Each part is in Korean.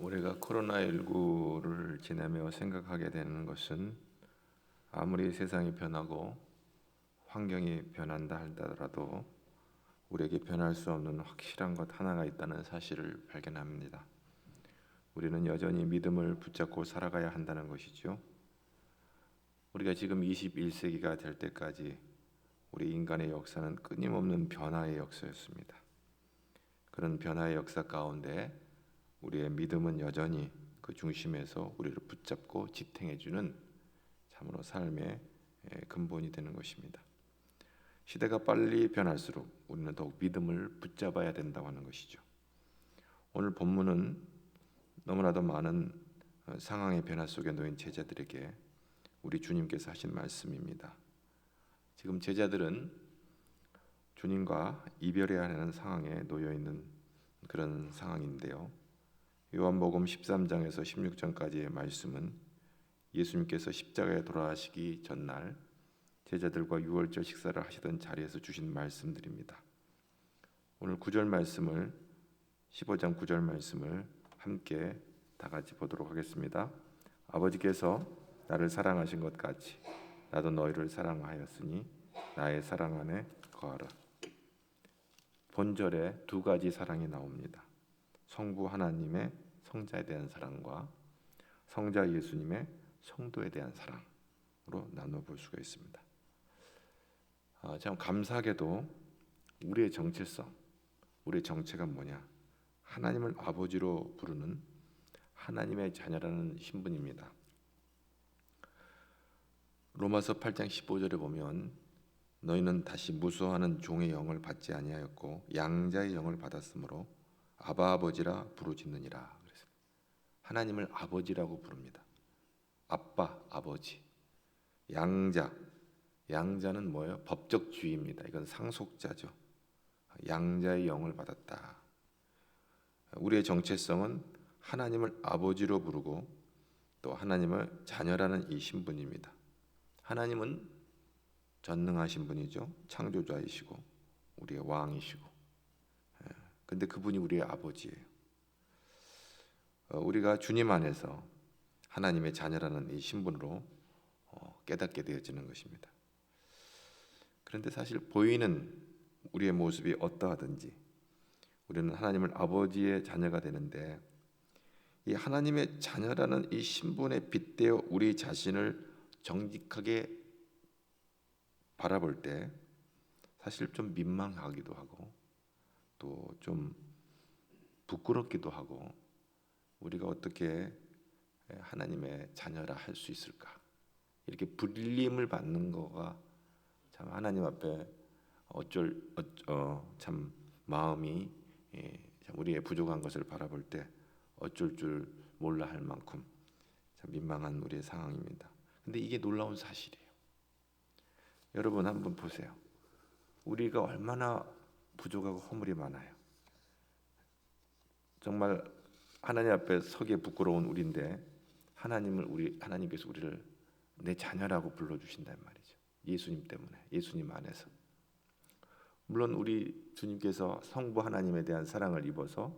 우리가 코로나19를 지내며 생각하게 되는 것은 아무리 세상이 변하고 환경이 변한다 하더라도 우리에게 변할 수 없는 확실한 것 하나가 있다는 사실을 발견합니다. 우리는 여전히 믿음을 붙잡고 살아가야 한다는 것이죠. 우리가 지금 21세기가 될 때까지 우리 인간의 역사는 끊임없는 변화의 역사였습니다. 그런 변화의 역사 가운데 우리의 믿음은 여전히 그 중심에서 우리를 붙잡고 지탱해주는 참으로 삶의 근본이 되는 것입니다. 시대가 빨리 변할수록 우리는 더욱 믿음을 붙잡아야 된다고 하는 것이죠. 오늘 본문은 너무나도 많은 상황의 변화 속에 놓인 제자들에게 우리 주님께서 하신 말씀입니다. 지금 제자들은 주님과 이별해야 하는 상황에 놓여 있는 그런 상황인데요. 요한복음 13장에서 16장까지의 말씀은 예수님께서 십자가에 돌아가시기 전날 제자들과 유월절 식사를 하시던 자리에서 주신 말씀들입니다. 오늘 9절 말씀을 15장 9절 말씀을 함께 다 같이 보도록 하겠습니다. 아버지께서 나를 사랑하신 것 같이 나도 너희를 사랑하였으니 나의 사랑 안에 거하라. 본절에 두 가지 사랑이 나옵니다. 성부 하나님의 성자에 대한 사랑과 성자 예수님의 성도에 대한 사랑으로 나눠볼 수가 있습니다. 참 감사하게도 우리의 정체성, 우리의 정체가 뭐냐? 하나님을 아버지로 부르는 하나님의 자녀라는 신분입니다. 로마서 8장 15절에 보면 너희는 다시 무수하는 종의 영을 받지 아니하였고 양자의 영을 받았으므로 아바 아버지라 부르짖느니라. 그래서 하나님을 아버지라고 부릅니다. 아빠, 아버지. 양자는 뭐예요? 법적 주의입니다. 이건 상속자죠. 양자의 영을 받았다. 우리의 정체성은 하나님을 아버지로 부르고 또 하나님을 자녀라는 이 신분입니다. 하나님은 전능하신 분이죠. 창조자이시고 우리의 왕이시고. 근데 그분이 우리의 아버지예요. 우리가 주님 안에서 하나님의 자녀라는 이 신분으로 깨닫게 되어지는 것입니다. 그런데 사실 보이는 우리의 모습이 어떠하든지 우리는 하나님을 아버지의 자녀가 되는데 이 하나님의 자녀라는 이 신분에 빗대어 우리 자신을 정직하게 바라볼 때 사실 좀 민망하기도 하고 또 좀 부끄럽기도 하고 우리가 어떻게 하나님의 자녀라 할 수 있을까? 이렇게 불림을 받는 거가 참 하나님 앞에 참 마음이 참 우리의 부족한 것을 바라볼 때 어쩔 줄 몰라 할 만큼 참 민망한 우리의 상황입니다. 근데 이게 놀라운 사실이에요. 여러분 한번 보세요. 우리가 얼마나 부족하고 허물이 많아요. 정말 하나님 앞에 서기에 부끄러운 우리인데 하나님께서 우리를 내 자녀라고 불러주신단 말이죠. 예수님 때문에, 예수님 안에서. 물론 우리 주님께서 성부 하나님에 대한 사랑을 입어서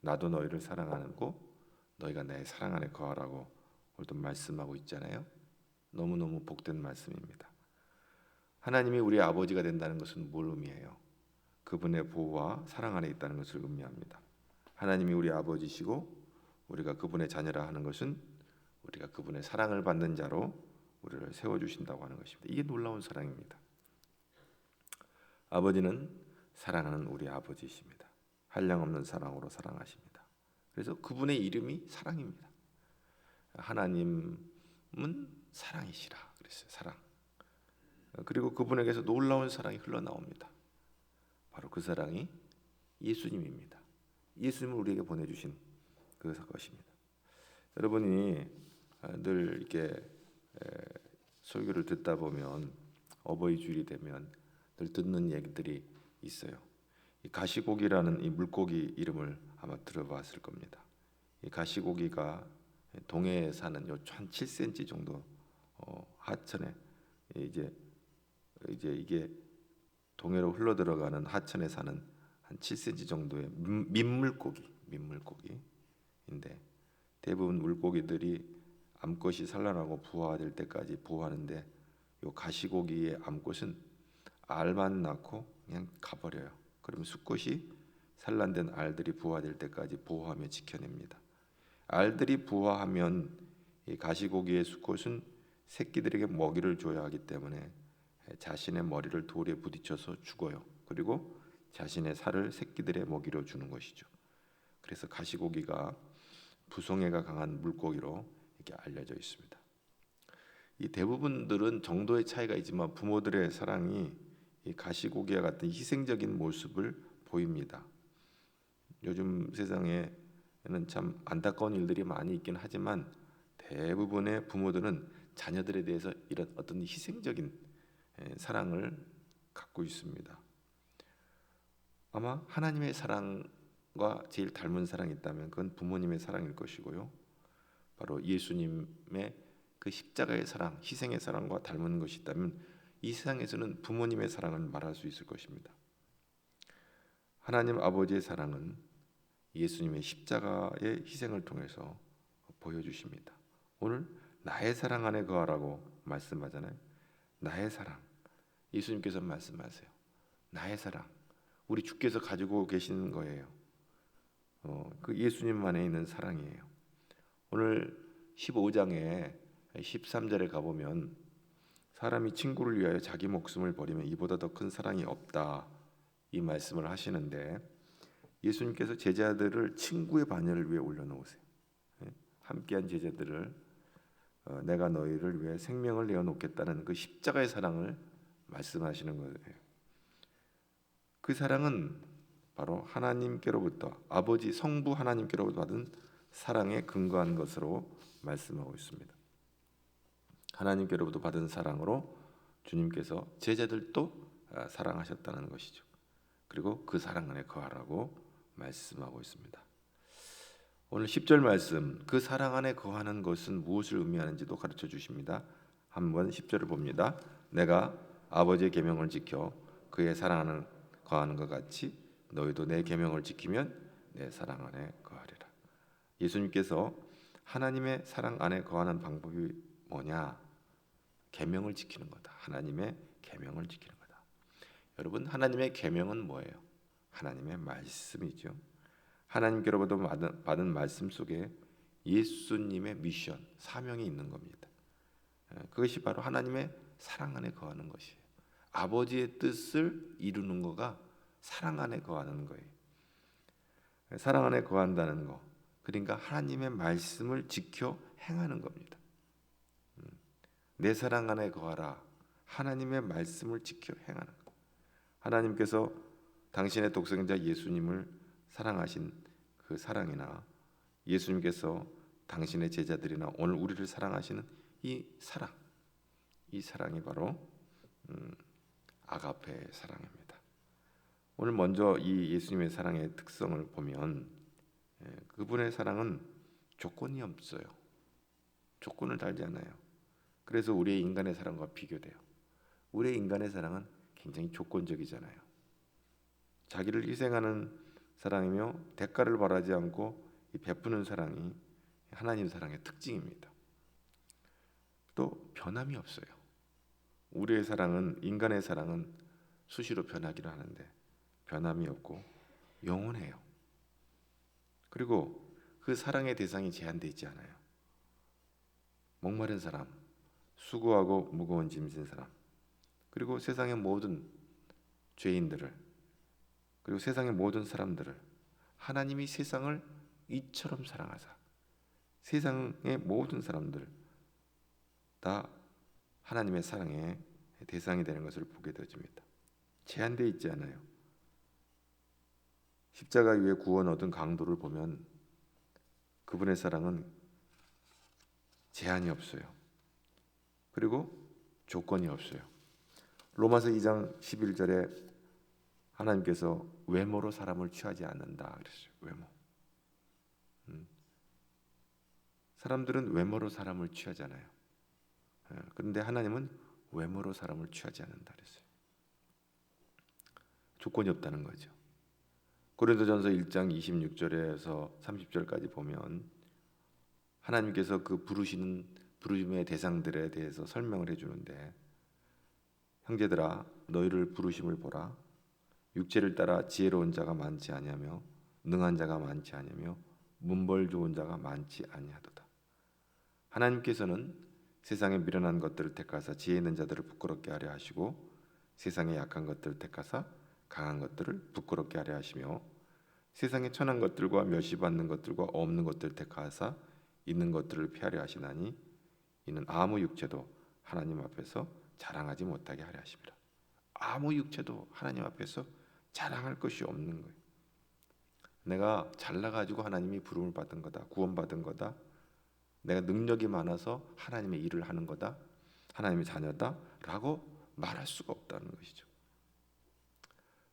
나도 너희를 사랑하고 너희가 내 사랑 안에 거하라고 오늘도 말씀하고 있잖아요. 너무너무 복된 말씀입니다. 하나님이 우리의 아버지가 된다는 것은 뭘 의미해요? 그분의 보호와 사랑 안에 있다는 것을 의미합니다. 하나님이 우리 아버지시고 우리가 그분의 자녀라 하는 것은 우리가 그분의 사랑을 받는 자로 우리를 세워주신다고 하는 것입니다. 이게 놀라운 사랑입니다. 아버지는 사랑하는 우리 아버지이십니다. 한량없는 사랑으로 사랑하십니다. 그래서 그분의 이름이 사랑입니다. 하나님은 사랑이시라 그랬어요. 사랑. 그리고 그분에게서 놀라운 사랑이 흘러나옵니다. 바로 그 사랑이 예수님입니다. 예수님을 우리에게 보내주신 그 것입니다. 여러분이 늘 이렇게 설교를 듣다 보면 어버이 주일이 되면 늘 듣는 얘기들이 있어요. 이 가시고기라는 이 물고기 이름을 아마 들어봤을 겁니다. 이 가시고기가 동해에 사는 한 7cm 정도 하천에 이제 이게 동해로 흘러 들어가는 하천에 사는 한 7cm 정도의 민물고기인데 대부분 물고기들이 암컷이 산란하고 부화될 때까지 보호하는데 요 가시고기의 암컷은 알만 낳고 그냥 가버려요. 그러면 수컷이 산란된 알들이 부화될 때까지 보호하며 지켜냅니다. 알들이 부화하면 이 가시고기의 수컷은 새끼들에게 먹이를 줘야 하기 때문에 자신의 머리를 돌에 부딪혀서 죽어요. 그리고 자신의 살을 새끼들의 먹이로 주는 것이죠. 그래서 가시고기가 부송해가 강한 물고기로 이렇게 알려져 있습니다. 이 대부분들은 정도의 차이가 있지만 부모들의 사랑이 이 가시고기와 같은 희생적인 모습을 보입니다. 요즘 세상에는 참 안타까운 일들이 많이 있긴 하지만 대부분의 부모들은 자녀들에 대해서 이런 어떤 희생적인 사랑을 갖고 있습니다. 아마 하나님의 사랑과 제일 닮은 사랑이 있다면 그건 부모님의 사랑일 것이고요. 바로 예수님의 그 십자가의 사랑, 희생의 사랑과 닮은 것이 있다면 이 세상에서는 부모님의 사랑을 말할 수 있을 것입니다. 하나님 아버지의 사랑은 예수님의 십자가의 희생을 통해서 보여주십니다. 오늘 나의 사랑 안에 거하라고 말씀하잖아요. 나의 사랑. 예수님께서 말씀하세요. 나의 사랑. 우리 주께서 가지고 계시는 거예요. 그 예수님만에 있는 사랑이에요. 오늘 15장에 13절에 가보면 사람이 친구를 위하여 자기 목숨을 버리면 이보다 더 큰 사랑이 없다 이 말씀을 하시는데 예수님께서 제자들을 친구의 반열을 위해 올려놓으세요. 함께한 제자들을 내가 너희를 위해 생명을 내어놓겠다는 그 십자가의 사랑을 말씀하시는 거예요. 그 사랑은 바로 하나님께로부터 아버지 성부 하나님께로부터 받은 사랑에 근거한 것으로 말씀하고 있습니다. 하나님께로부터 받은 사랑으로 주님께서 제자들도 사랑하셨다는 것이죠. 그리고 그 사랑 안에 거하라고 말씀하고 있습니다. 오늘 10절 말씀, 그 사랑 안에 거하는 것은 무엇을 의미하는지도 가르쳐 주십니다. 한번 10절을 봅니다. 내가 아버지의 계명을 지켜 그의 사랑 안에 거하는 것 같이 너희도 내 계명을 지키면 내 사랑 안에 거하리라. 예수님께서 하나님의 사랑 안에 거하는 방법이 뭐냐? 계명을 지키는 거다. 하나님의 계명을 지키는 거다. 여러분, 하나님의 계명은 뭐예요? 하나님의 말씀이죠. 하나님께로부터 받은 말씀 속에 예수님의 미션, 사명이 있는 겁니다. 그것이 바로 하나님의 사랑 안에 거하는 것이에요. 아버지의 뜻을 이루는 거가 사랑 안에 거하는 거예요. 사랑 안에 거한다는 거, 그러니까 하나님의 말씀을 지켜 행하는 겁니다. 내 사랑 안에 거하라. 하나님의 말씀을 지켜 행하는 것. 하나님께서 당신의 독생자 예수님을 사랑하신 그 사랑이나 예수님께서 당신의 제자들이나 오늘 우리를 사랑하시는 이 사랑이 바로 아가페의 사랑입니다. 오늘 먼저 이 예수님의 사랑의 특성을 보면 그분의 사랑은 조건이 없어요. 조건을 달지 않아요. 그래서 우리의 인간의 사랑과 비교돼요. 우리의 인간의 사랑은 굉장히 조건적이잖아요. 자기를 희생하는 사랑이며 대가를 바라지 않고 베푸는 사랑이 하나님 사랑의 특징입니다. 또 변함이 없어요. 우리의 사랑은, 인간의 사랑은 수시로 변하기를 하는데 변함이 없고 영원해요. 그리고 그 사랑의 대상이 제한되어 있지 않아요. 목마른 사람, 수고하고 무거운 짐 진 사람, 그리고 세상의 모든 죄인들을, 그리고 세상의 모든 사람들을 하나님이 세상을 이처럼 사랑하사 세상의 모든 사람들 다 하나님의 사랑의 대상이 되는 것을 보게 되어집니다. 제한되어 있지 않아요. 십자가 위에 구원 얻은 강도를 보면 그분의 사랑은 제한이 없어요. 그리고 조건이 없어요. 로마서 2장 11절에 하나님께서 외모로 사람을 취하지 않는다 그랬어요. 외모. 사람들은 외모로 사람을 취하잖아요. 그런데 하나님은 외모로 사람을 취하지 않는다 그랬어요. 조건이 없다는 거죠. 고린도전서 1장 26절에서 30절까지 보면 하나님께서 그 부르심의 대상들에 대해서 설명을 해주는데, 형제들아 너희를 부르심을 보라. 육체를 따라 지혜로운 자가 많지 아니하며 능한 자가 많지 아니하며 문벌 좋은 자가 많지 아니하도다. 하나님께서는 세상에 미련한 것들을 택하사 지혜 있는 자들을 부끄럽게 하려 하시고, 세상에 약한 것들을 택하사 강한 것들을 부끄럽게 하려 하시며, 세상에 천한 것들과 멸시받는 것들과 없는 것들을 택하사 있는 것들을 피하려 하시나니, 이는 아무 육체도 하나님 앞에서 자랑하지 못하게 하려 하심이라. 아무 육체도 하나님 앞에서 자랑할 것이 없는 거예요. 내가 잘나가지고 하나님이 부름을 받은 거다, 구원받은 거다, 내가 능력이 많아서 하나님의 일을 하는 거다, 하나님의 자녀다 라고 말할 수가 없다는 것이죠.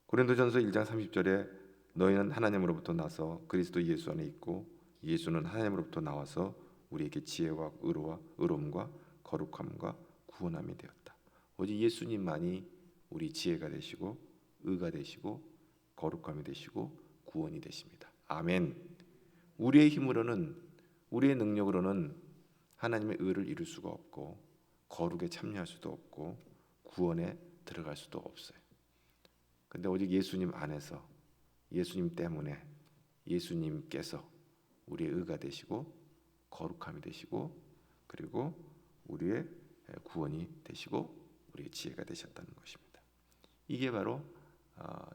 고린도전서 1장 30절에 너희는 하나님으로부터 나서 그리스도 예수 안에 있고 예수는 하나님으로부터 나와서 우리에게 지혜와 의로움과 거룩함과 구원함이 되었다. 오직 예수님만이 우리 지혜가 되시고 의가 되시고 거룩함이 되시고 구원이 되십니다. 아멘. 우리의 힘으로는, 우리의 능력으로는 하나님의 의를 이룰 수가 없고 거룩에 참여할 수도 없고 구원에 들어갈 수도 없어요. 근데 오직 예수님 안에서, 예수님 때문에, 예수님께서 우리의 의가 되시고 거룩함이 되시고 그리고 우리의 구원이 되시고 우리의 지혜가 되셨다는 것입니다. 이게 바로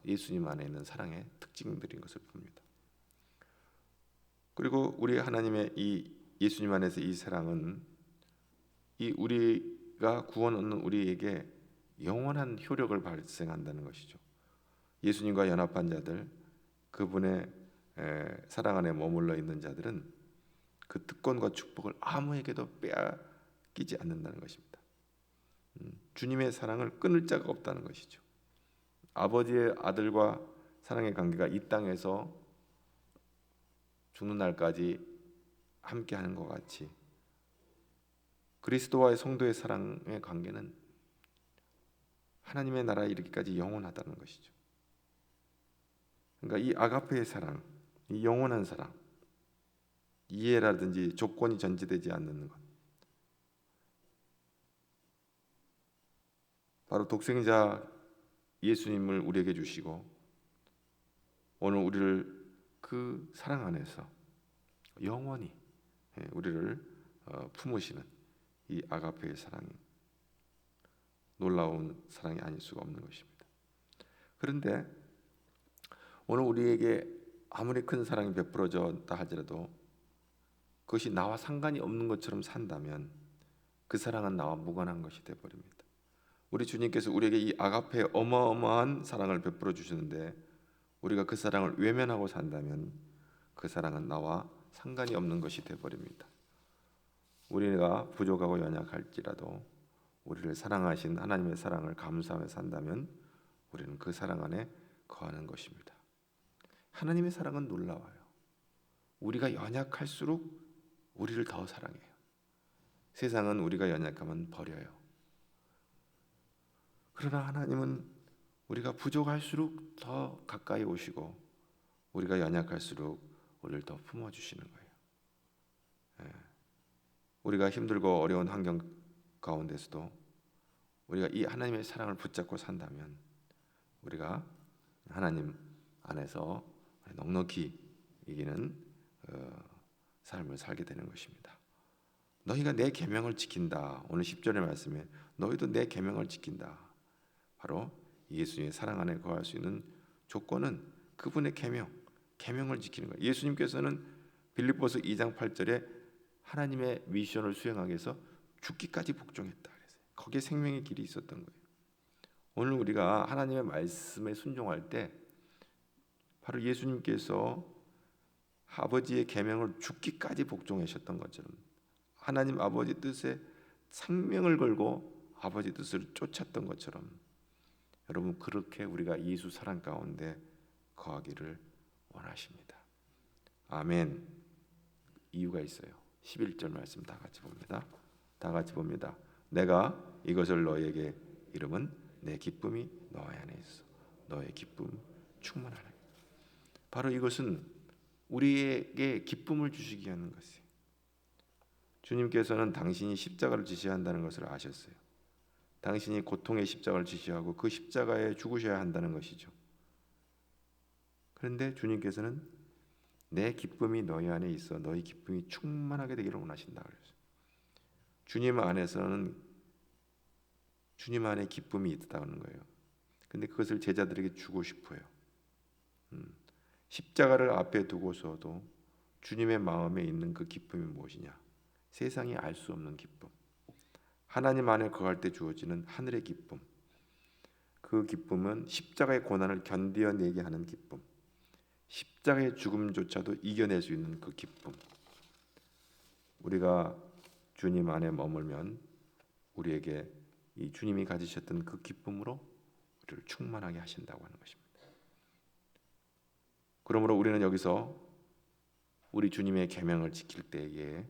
예수님 안에 있는 사랑의 특징들인 것을 봅니다. 그리고 우리 하나님의 이 예수님 안에서 이 사랑은 이 우리가 구원 얻는 우리에게 영원한 효력을 발생한다는 것이죠. 예수님과 연합한 자들, 그분의 사랑 안에 머물러 있는 자들은 그 특권과 축복을 아무에게도 빼앗기지 않는다는 것입니다. 주님의 사랑을 끊을 자가 없다는 것이죠. 아버지의 아들과 사랑의 관계가 이 땅에서 죽는 날까지 함께하는 것 같이 그리스도와의 성도의 사랑의 관계는 하나님의 나라에 이르기까지 영원하다는 것이죠. 그러니까 이 아가페의 사랑, 이 영원한 사랑, 이해라든지 조건이 전제되지 않는 것, 바로 독생자 예수님을 우리에게 주시고 오늘 우리를 그 사랑 안에서 영원히 우리를 품으시는 이 아가페의 사랑이 놀라운 사랑이 아닐 수가 없는 것입니다. 그런데 오늘 우리에게 아무리 큰 사랑이 베풀어졌다 하더라도 그것이 나와 상관이 없는 것처럼 산다면 그 사랑은 나와 무관한 것이 되어버립니다. 우리 주님께서 우리에게 이 아가페의 어마어마한 사랑을 베풀어 주시는데 우리가 그 사랑을 외면하고 산다면 그 사랑은 나와 상관이 없는 것이 되어버립니다. 우리가 부족하고 연약할지라도 우리를 사랑하신 하나님의 사랑을 감사하며 산다면 우리는 그 사랑 안에 거하는 것입니다. 하나님의 사랑은 놀라워요. 우리가 연약할수록 우리를 더 사랑해요. 세상은 우리가 연약하면 버려요. 그러나 하나님은 우리가 부족할수록 더 가까이 오시고 우리가 연약할수록 우리를 더 품어주시는 거예요. 우리가 힘들고 어려운 환경 가운데서도 우리가 이 하나님의 사랑을 붙잡고 산다면 우리가 하나님 안에서 넉넉히 이기는 삶을 살게 되는 것입니다. 너희가 내 계명을 지킨다. 오늘 10절의 말씀에 너희도 내 계명을 지킨다. 바로 예수님의 사랑 안에 거할 수 있는 조건은 그분의 계명을 지키는 거예요. 예수님께서는 빌립보서 2장 8절에 하나님의 미션을 수행하기 위해서 죽기까지 복종했다 그랬어요. 거기에 생명의 길이 있었던 거예요. 오늘 우리가 하나님의 말씀에 순종할 때 바로 예수님께서 아버지의 계명을 죽기까지 복종하셨던 것처럼 하나님 아버지 뜻에 생명을 걸고 아버지 뜻을 쫓았던 것처럼 여러분 그렇게 우리가 예수 사랑 가운데 거하기를 원하십니다. 아멘. 이유가 있어요. 11절 말씀 다 같이 봅니다. 다 같이 봅니다. 내가 이것을 너에게 이름은 내 기쁨이 너희 안에 있어 너의 기쁨 충만하라. 바로 이것은 우리에게 기쁨을 주시기 위한 것이에요. 주님께서는 당신이 십자가를 지셔야 한다는 것을 아셨어요. 당신이 고통의 십자가를 지시하고 그 십자가에 죽으셔야 한다는 것이죠. 그런데 주님께서는 내 기쁨이 너희 안에 있어 너희 기쁨이 충만하게 되기를 원하신다 그랬어요. 주님 안에서는 주님 안에 기쁨이 있다는 거예요. 근데 그것을 제자들에게 주고 싶어요. 십자가를 앞에 두고서도 주님의 마음에 있는 그 기쁨이 무엇이냐? 세상이 알 수 없는 기쁨. 하나님 안에 거할 때 주어지는 하늘의 기쁨. 그 기쁨은 십자가의 고난을 견뎌내게 하는 기쁨. 십자가의 죽음조차도 이겨낼 수 있는 그 기쁨. 우리가 주님 안에 머물면 우리에게 이 주님이 가지셨던 그 기쁨으로 우리를 충만하게 하신다고 하는 것입니다. 그러므로 우리는 여기서 우리 주님의 계명을 지킬 때에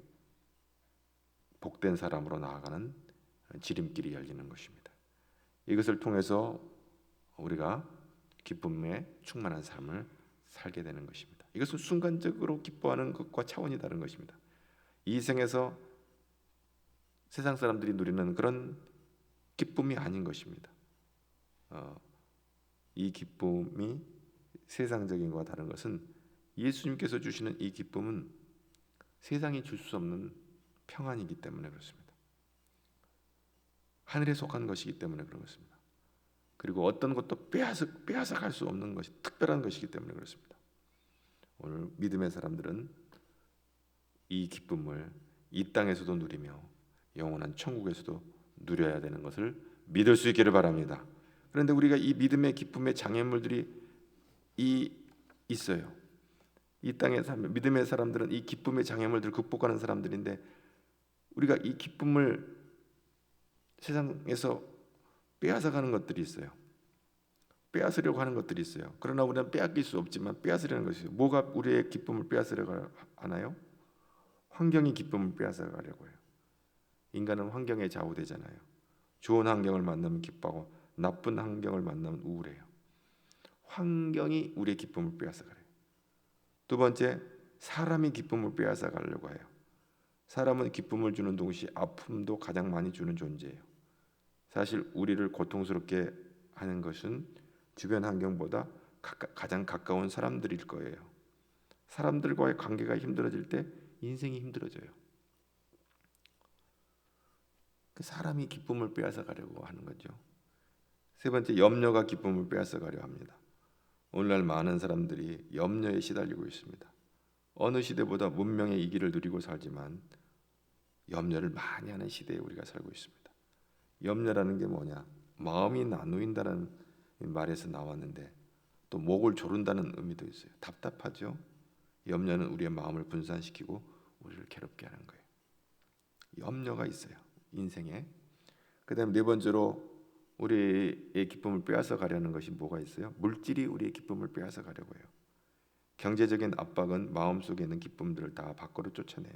복된 사람으로 나아가는 지름길이 열리는 것입니다. 이것을 통해서 우리가 기쁨에 충만한 삶을 살게 되는 것입니다. 이것은 순간적으로 기뻐하는 것과 차원이 다른 것입니다. 이 생에서 세상 사람들이 누리는 그런 기쁨이 아닌 것입니다. 이 기쁨이 세상적인 것과 다른 것은 예수님께서 주시는 이 기쁨은 세상이 줄 수 없는 평안이기 때문에 그렇습니다. 하늘에 속한 것이기 때문에 그런 것입니다. 그리고 어떤 것도 빼앗아 갈 수 없는 것이 특별한 것이기 때문에 그렇습니다. 오늘 믿음의 사람들은 이 기쁨을 이 땅에서도 누리며 영원한 천국에서도 누려야 되는 것을 믿을 수 있기를 바랍니다. 그런데 우리가 이 믿음의 기쁨의 장애물들이 있어요. 이 땅에 살면 믿음의 사람들은 이 기쁨의 장애물들을 극복하는 사람들인데 우리가 이 기쁨을 세상에서 빼앗아가는 것들이 있어요. 빼앗으려고 하는 것들이 있어요. 그러나 우리는 빼앗길 수 없지만 빼앗으려는 것이 있어요. 뭐가 우리의 기쁨을 빼앗으려고 하나요? 환경이 기쁨을 빼앗아가려고 해요. 인간은 환경에 좌우되잖아요. 좋은 환경을 만나면 기뻐하고 나쁜 환경을 만나면 우울해요. 환경이 우리의 기쁨을 빼앗아가래요. 두 번째, 사람이 기쁨을 빼앗아가려고 해요. 사람은 기쁨을 주는 동시에 아픔도 가장 많이 주는 존재예요. 사실 우리를 고통스럽게 하는 것은 주변 환경보다 가장 가까운 사람들일 거예요. 사람들과의 관계가 힘들어질 때 인생이 힘들어져요. 그 사람이 기쁨을 빼앗아가려고 하는 거죠. 세 번째, 염려가 기쁨을 빼앗아가려 합니다. 오늘날 많은 사람들이 염려에 시달리고 있습니다. 어느 시대보다 문명의 이기를 누리고 살지만 염려를 많이 하는 시대에 우리가 살고 있습니다. 염려라는 게 뭐냐? 마음이 나누인다는 말에서 나왔는데 또 목을 조른다는 의미도 있어요. 답답하죠? 염려는 우리의 마음을 분산시키고 우리를 괴롭게 하는 거예요. 염려가 있어요. 인생에. 그다음에 네 번째로 우리의 기쁨을 빼앗아 가려는 것이 뭐가 있어요? 물질이 우리의 기쁨을 빼앗아 가려고 해요. 경제적인 압박은 마음속에 있는 기쁨들을 다 밖으로 쫓아내요.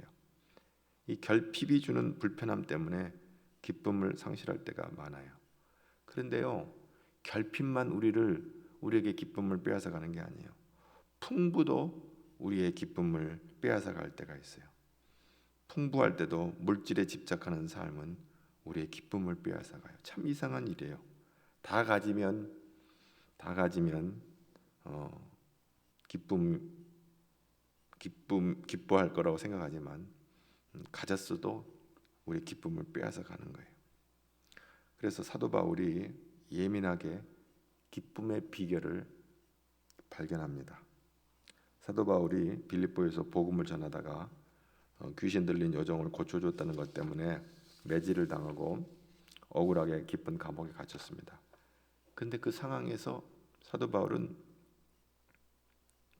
이 결핍이 주는 불편함 때문에 기쁨을 상실할 때가 많아요. 그런데요, 결핍만 우리에게 기쁨을 빼앗아 가는 게 아니에요. 풍부도 우리의 기쁨을 빼앗아 갈 때가 있어요. 풍부할 때도 물질에 집착하는 삶은 우리의 기쁨을 빼앗아 가요. 참 이상한 일이에요. 다 가지면 기뻐할 거라고 생각하지만 가졌어도 우리 기쁨을 빼앗아 가는 거예요. 그래서 사도 바울이 예민하게 기쁨의 비결을 발견합니다. 사도 바울이 빌립보에서 복음을 전하다가 귀신 들린 여종을 고쳐줬다는 것 때문에 매질을 당하고 억울하게 깊은 감옥에 갇혔습니다. 그런데 그 상황에서 사도 바울은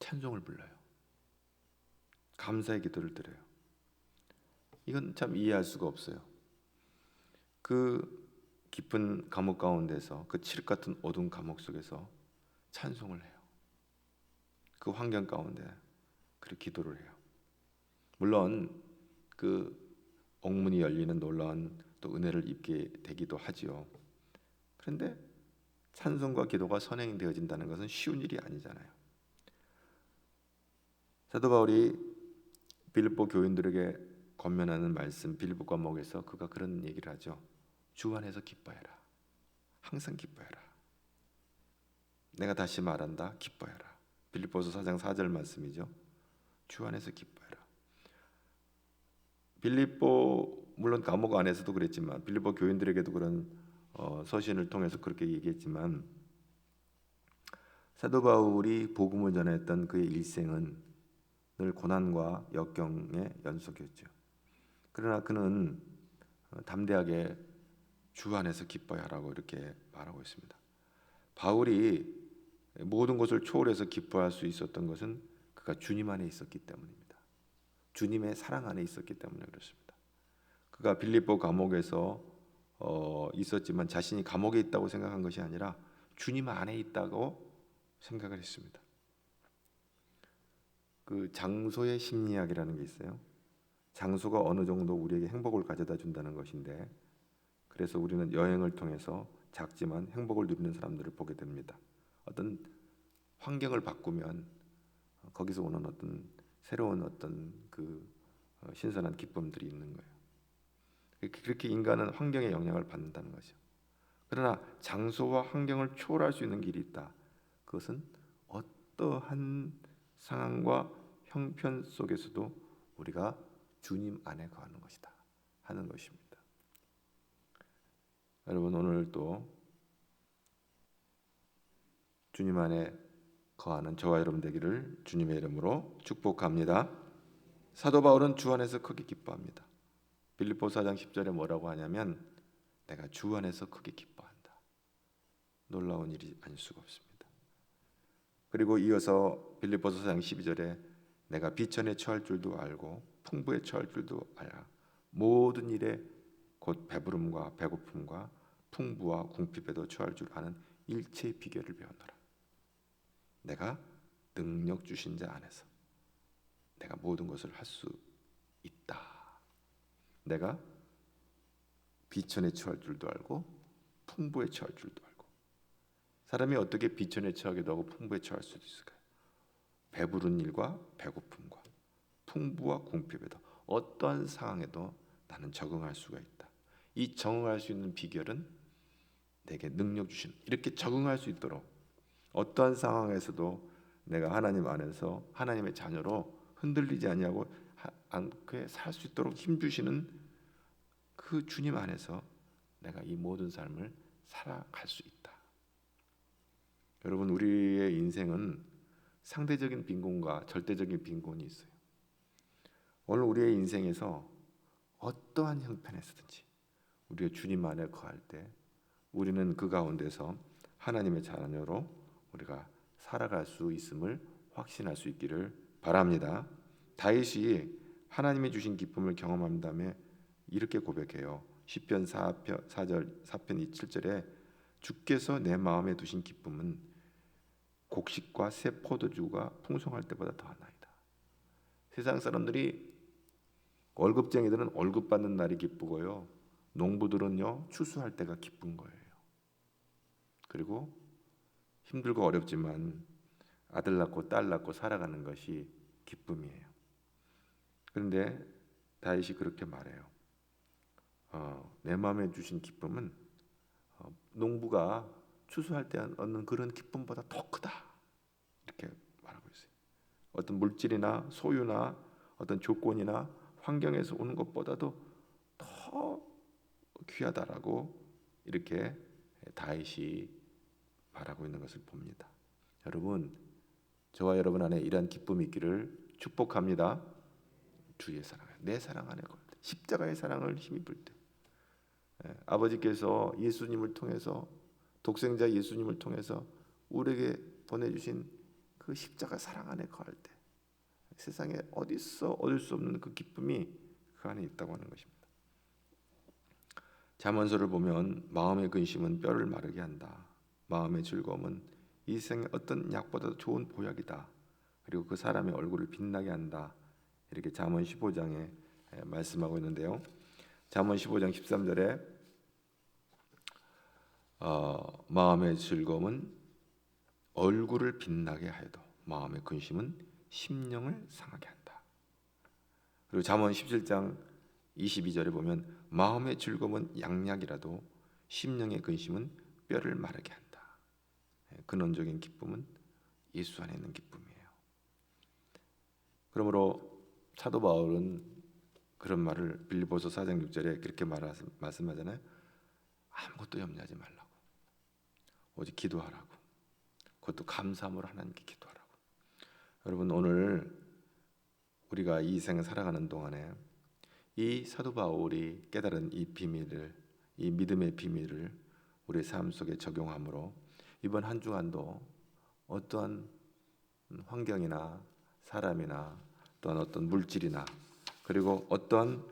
찬송을 불러요. 감사의 기도를 드려요. 이건 참 이해할 수가 없어요. 그 깊은 감옥 가운데서 그 칠흑 같은 어두운 감옥 속에서 찬송을 해요. 그 환경 가운데 그렇게 기도를 해요. 물론 그 옥문이 열리는 놀라운 또 은혜를 입게 되기도 하지요. 그런데 찬송과 기도가 선행되어진다는 것은 쉬운 일이 아니잖아요. 사도 바울이 빌립보 교인들에게 권면하는 말씀 빌립보 과목에서 그가 그런 얘기를 하죠. 주 안에서 기뻐해라. 항상 기뻐해라. 내가 다시 말한다. 기뻐해라. 빌립보서 4장 4절 말씀이죠. 주 안에서 기뻐해라. 빌립보 물론 감옥 안에서도 그랬지만 빌립보 교인들에게도 그런 서신을 통해서 그렇게 얘기했지만 사도 바울이 복음을 전했던 그의 일생은 늘 고난과 역경의 연속이었죠. 그러나 그는 담대하게 주 안에서 기뻐하라고 이렇게 말하고 있습니다. 바울이 모든 것을 초월해서 기뻐할 수 있었던 것은 그가 주님 안에 있었기 때문입니다. 주님의 사랑 안에 있었기 때문에 그렇습니다. 그가 빌립보 감옥에서 있었지만 자신이 감옥에 있다고 생각한 것이 아니라 주님 안에 있다고 생각을 했습니다. 그 장소의 심리학이라는 게 있어요. 장소가 어느 정도 우리에게 행복을 가져다 준다는 것인데, 그래서 우리는 여행을 통해서 작지만 행복을 누리는 사람들을 보게 됩니다. 어떤 환경을 바꾸면 거기서 오는 어떤 새로운 어떤 그 신선한 기쁨들이 있는 거예요. 그렇게 인간은 환경의 영향을 받는다는 거죠. 그러나 장소와 환경을 초월할 수 있는 길이 있다. 그것은 어떠한 상황과 형편 속에서도 우리가 주님 안에 거하는 것이다 하는 것입니다. 여러분, 오늘도 주님 안에 거하는 저와 여러분 되기를 주님의 이름으로 축복합니다. 사도 바울은 주 안에서 크게 기뻐합니다. 빌립보 4장 10절에 뭐라고 하냐면 내가 주 안에서 크게 기뻐한다. 놀라운 일이 아닐 수가 없습니다. 그리고 이어서 빌립보서 4장 12절에 내가 비천에 처할 줄도 알고 풍부에 처할 줄도 알아. 모든 일에 곧 배부름과 배고픔과 풍부와 궁핍에도 처할 줄 아는 일체의 비결을 배우노라. 내가 능력 주신 자 안에서 내가 모든 것을 할 수 있다. 내가 비천에 처할 줄도 알고 풍부에 처할 줄도 알고. 사람이 어떻게 비천에 처하기도 하고 풍부에 처할 수도 있을까요? 배부른 일과 배고픔과 풍부와 궁핍에도 어떠한 상황에도 나는 적응할 수가 있다. 이 적응할 수 있는 비결은 내게 능력 주신, 이렇게 적응할 수 있도록 어떠한 상황에서도 내가 하나님 안에서 하나님의 자녀로 흔들리지 아니하고 않게 살 수 있도록 힘 주시는 그 주님 안에서 내가 이 모든 삶을 살아갈 수 있다. 여러분, 우리의 인생은 상대적인 빈곤과 절대적인 빈곤이 있어요. 오늘 우리의 인생에서 어떠한 형편에서든지 우리가 주님 안에 거할 때 우리는 그 가운데서 하나님의 자녀로 우리가 살아갈 수 있음을 확신할 수 있기를 바랍니다. 다윗이 하나님이 주신 기쁨을 경험한 다음에 이렇게 고백해요. 시편 4편 7절에 주께서 내 마음에 두신 기쁨은 곡식과 새 포도주가 풍성할 때보다 더하나이다. 세상 사람들이 월급쟁이들은 월급 받는 날이 기쁘고요, 농부들은요 추수할 때가 기쁜 거예요. 그리고 힘들고 어렵지만 아들 낳고 딸 낳고 살아가는 것이 기쁨이에요. 그런데 다윗이 그렇게 말해요. 내 마음에 주신 기쁨은 농부가 추수할 때 얻는 그런 기쁨보다 더 크다. 이렇게 말하고 있어요. 어떤 물질이나 소유나 어떤 조건이나 환경에서 오는 것보다도 더 귀하다라고 이렇게 다윗이 말하고 있는 것을 봅니다. 여러분, 저와 여러분 안에 이러한 기쁨이 있기를 축복합니다. 주의 사랑, 내 사랑 안에 걸 때, 십자가의 사랑을 힘입을 때, 아버지께서 예수님을 통해서, 독생자 예수님을 통해서 우리에게 보내주신 그 십자가 사랑 안에 거할 때 세상에 어디서 얻을 수 없는 그 기쁨이 그 안에 있다고 하는 것입니다. 잠언서를 보면 마음의 근심은 뼈를 마르게 한다. 마음의 즐거움은 이 세상의 어떤 약보다도 좋은 보약이다. 그리고 그 사람의 얼굴을 빛나게 한다. 이렇게 잠언 15장에 말씀하고 있는데요. 잠언 15장 13절에 마음의 즐거움은 얼굴을 빛나게 하여도 마음의 근심은 심령을 상하게 한다. 그리고 잠언 17장 22절에 보면 마음의 즐거움은 양약이라도 심령의 근심은 뼈를 마르게 한다. 근원적인 기쁨은 예수 안에 있는 기쁨이에요. 그러므로 사도 바울은 그런 말을 빌립보서 4장 6절에 그렇게 말씀하잖아요. 아무것도 염려하지 말라고, 오직 기도하라고, 그것도 감사함으로 하나님께 기도하라고. 여러분, 오늘 우리가 이 생을 살아가는 동안에 이 사도 바울이 깨달은 이 비밀을, 이 믿음의 비밀을 우리 삶 속에 적용함으로 이번 한 주간도 어떠한 환경이나 사람이나 또한 어떤 물질이나 그리고 어떤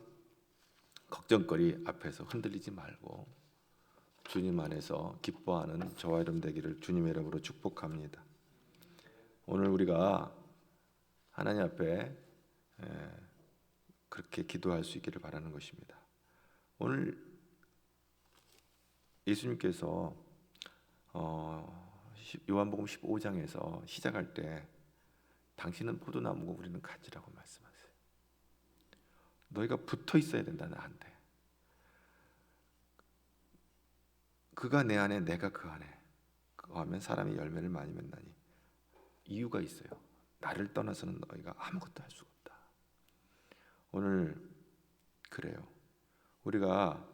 걱정거리 앞에서 흔들리지 말고 주님 안에서 기뻐하는 저와 여러분 되기를 주님의 이름으로 축복합니다. 오늘 우리가 하나님 앞에 그렇게 기도할 수 있기를 바라는 것입니다. 오늘 예수님께서 요한복음 15장에서 시작할 때 당신은 포도나무고 우리는 가지라고 말씀하세요. 너희가 붙어 있어야 된다, 나한테. 그가 내 안에 내가 그 안에 그거하면 사람이 열매를 많이 맺나니. 이유가 있어요. 나를 떠나서는 너희가 아무것도 할 수가 없다. 오늘 그래요. 우리가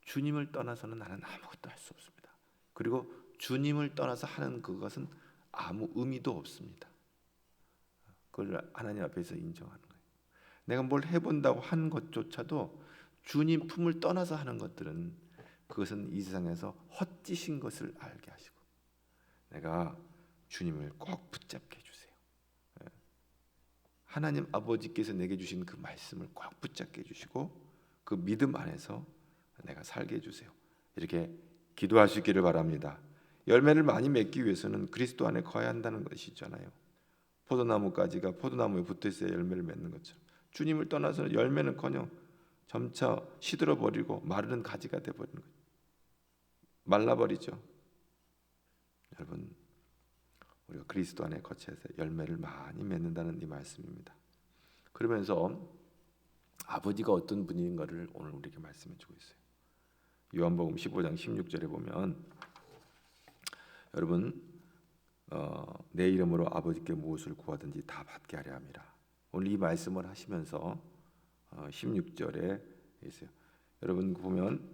주님을 떠나서는 나는 아무것도 할 수 없습니다. 그리고 주님을 떠나서 하는 그것은 아무 의미도 없습니다. 그걸 하나님 앞에서 인정하는 거예요. 내가 뭘 해본다고 한 것조차도 주님 품을 떠나서 하는 것들은 그것은 이 세상에서 헛짓인 것을 알게 하시고 내가 주님을 꼭 붙잡게 해주세요. 하나님 아버지께서 내게 주신 그 말씀을 꼭 붙잡게 해주시고 그 믿음 안에서 내가 살게 해주세요. 이렇게 기도할 수 있기를 바랍니다. 열매를 많이 맺기 위해서는 그리스도 안에 거해야 한다는 것이잖아요. 포도나무가지가 포도나무에 붙어있어야 열매를 맺는 것처럼 주님을 떠나서 열매는커녕 점차 시들어버리고 마르는 가지가 돼버리는 거예요. 말라버리죠. 여러분, 우리가 그리스도 안에 거쳐서 열매를 많이 맺는다는 이 말씀입니다. 그러면서 아버지가 어떤 분인가를 오늘 우리에게 말씀해주고 있어요. 요한복음 15장 16절에 보면 여러분 내 이름으로 아버지께 무엇을 구하든지 다 받게 하려 함이라. 오늘 이 말씀을 하시면서 16절에 있어요. 여러분 보면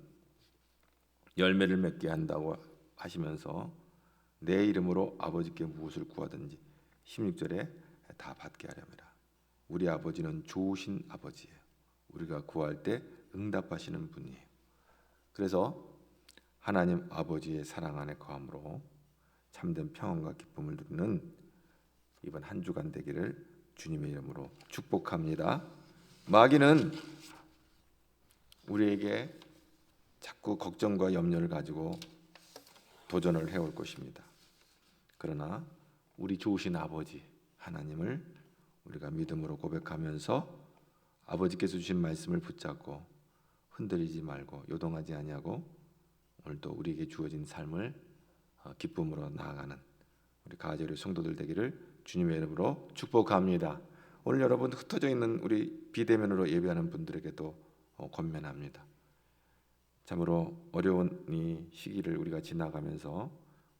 열매를 맺게 한다고 하시면서 내 이름으로 아버지께 무엇을 구하든지 16절에 다 받게 하려 함이라. 우리 아버지는 좋으신 아버지예요. 우리가 구할 때 응답하시는 분이에요. 그래서 하나님 아버지의 사랑 안에 거함으로 참된 평안과 기쁨을 누리는 이번 한 주간 되기를 주님의 이름으로 축복합니다. 마귀는 우리에게 자꾸 걱정과 염려를 가지고 도전을 해올 것입니다. 그러나 우리 좋으신 아버지 하나님을 우리가 믿음으로 고백하면서 아버지께서 주신 말씀을 붙잡고 흔들리지 말고 요동하지 아니하고 오늘도 우리에게 주어진 삶을 기쁨으로 나아가는 우리 가정의 성도들 되기를 주님의 이름으로 축복합니다. 오늘 여러분 흩어져 있는 우리 비대면으로 예배하는 분들에게도 권면합니다. 참으로 어려운 이 시기를 우리가 지나가면서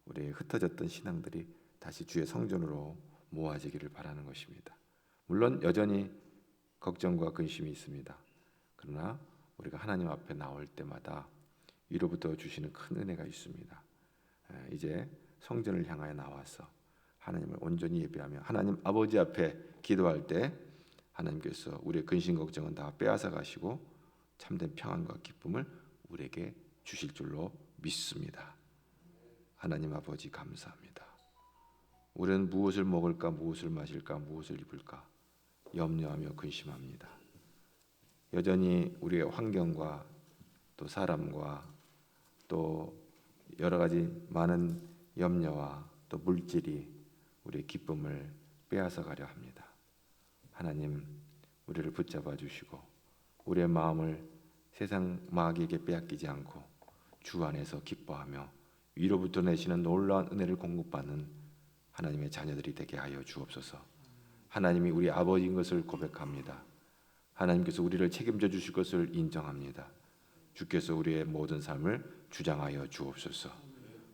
우리 흩어졌던 신앙들이 다시 주의 성전으로 모아지기를 바라는 것입니다. 물론 여전히 걱정과 근심이 있습니다. 그러나 우리가 하나님 앞에 나올 때마다 위로부터 주시는 큰 은혜가 있습니다. 이제 성전을 향하여 나와서 하나님을 온전히 예배하며 하나님 아버지 앞에 기도할 때 하나님께서 우리의 근심 걱정은 다 빼앗아 가시고 참된 평안과 기쁨을 우리에게 주실 줄로 믿습니다. 하나님 아버지 감사합니다. 우리는 무엇을 먹을까, 무엇을 마실까, 무엇을 입을까 염려하며 근심합니다. 여전히 우리의 환경과 또 사람과 또 여러 가지 많은 염려와 또 물질이 우리의 기쁨을 빼앗아 가려 합니다. 하나님, 우리를 붙잡아 주시고 우리의 마음을 세상 마귀에게 빼앗기지 않고 주 안에서 기뻐하며 위로부터 내시는 놀라운 은혜를 공급받는 하나님의 자녀들이 되게 하여 주옵소서. 하나님이 우리 아버지인 것을 고백합니다. 하나님께서 우리를 책임져 주실 것을 인정합니다. 주께서 우리의 모든 삶을 주장하여 주옵소서.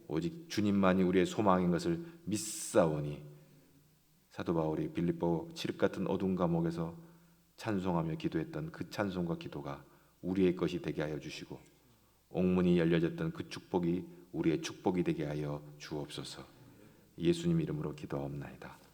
오직 주님만이 우리의 소망인 것을 믿사오니 사도 바울이 빌립보 칠흑 같은 어두운 감옥에서 찬송하며 기도했던 그 찬송과 기도가 우리의 것이 되게 하여 주시고 옥문이 열려졌던 그 축복이 우리의 축복이 되게 하여 주옵소서. 예수님 이름으로 기도하옵나이다.